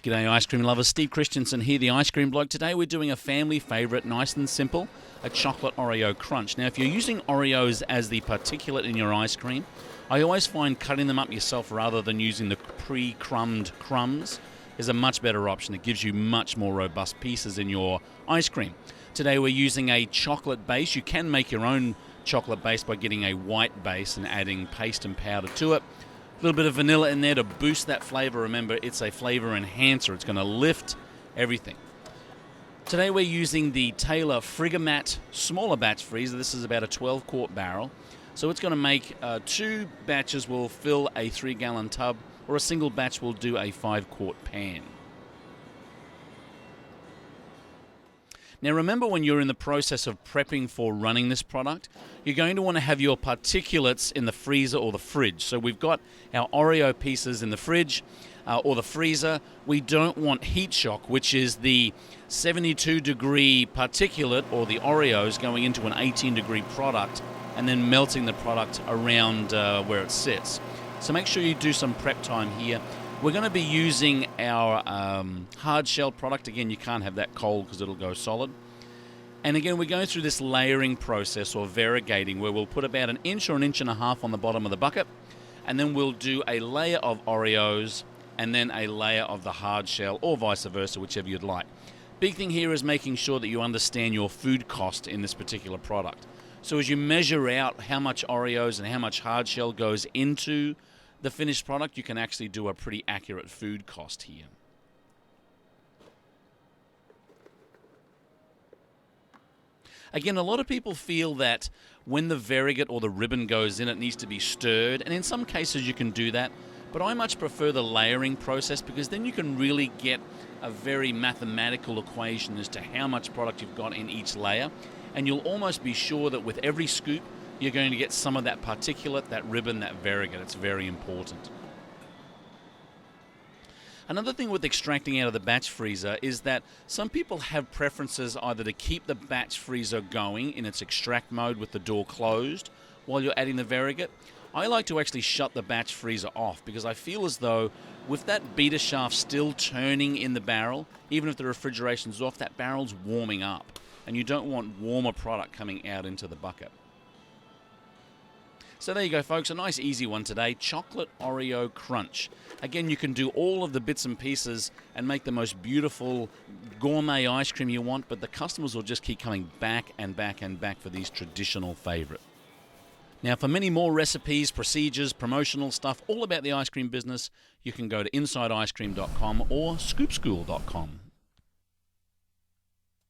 G'day ice cream lovers, Steve Christensen here, the Ice Cream Bloke. Today we're doing a family favourite, nice and simple, a chocolate Oreo crunch. Now if you're using Oreos as the particulate in your ice cream, I always find cutting them up yourself rather than using the pre-crumbed crumbs is a much better option. It gives you much more robust pieces in your ice cream. Today we're using a chocolate base. You can make your own chocolate base by getting a white base and adding paste and powder to it. A little bit of vanilla in there to boost that flavor. Remember, it's a flavor enhancer. It's going to lift everything. Today we're using the Taylor Frigomat smaller batch freezer. This is about a 12-quart barrel. So it's going to make 2 batches will fill a 3-gallon tub, or a single batch will do a 5-quart pan. Now remember, when you're in the process of prepping for running this product, you're going to want to have your particulates in the freezer or the fridge. So we've got our Oreo pieces in the fridge or the freezer. We don't want heat shock, which is the 72-degree particulate, or the Oreos going into an 18-degree product and then melting the product around where it sits. So make sure you do some prep time here. We're going to be using our hard shell product. Again, you can't have that cold because it'll go solid. And again, we're going through this layering process, or variegating, where we'll put about 1 inch or 1.5 inches on the bottom of the bucket, and then we'll do a layer of Oreos and then a layer of the hard shell, or vice versa, whichever you'd like. Big thing here is making sure that you understand your food cost in this particular product. So as you measure out how much Oreos and how much hard shell goes into the finished product, you can actually do a pretty accurate food cost here. Again, a lot of people feel that when the variegate or the ribbon goes in, it needs to be stirred, and in some cases you can do that, but I much prefer the layering process, because then you can really get a very mathematical equation as to how much product you've got in each layer, and you'll almost be sure that with every scoop you're going to get some of that particulate, that ribbon, that variegate. It's very important. Another thing with extracting out of the batch freezer is that some people have preferences either to keep the batch freezer going in its extract mode with the door closed while you're adding the variegate. I like to actually shut the batch freezer off, because I feel as though with that beater shaft still turning in the barrel, even if the refrigeration's off, that barrel's warming up, and you don't want warmer product coming out into the bucket. So there you go, folks, a nice easy one today, chocolate Oreo crunch. Again, you can do all of the bits and pieces and make the most beautiful gourmet ice cream you want, but the customers will just keep coming back and back and back for these traditional favorite. Now, for many more recipes, procedures, promotional stuff, all about the ice cream business, you can go to InsideIceCream.com or ScoopSchool.com.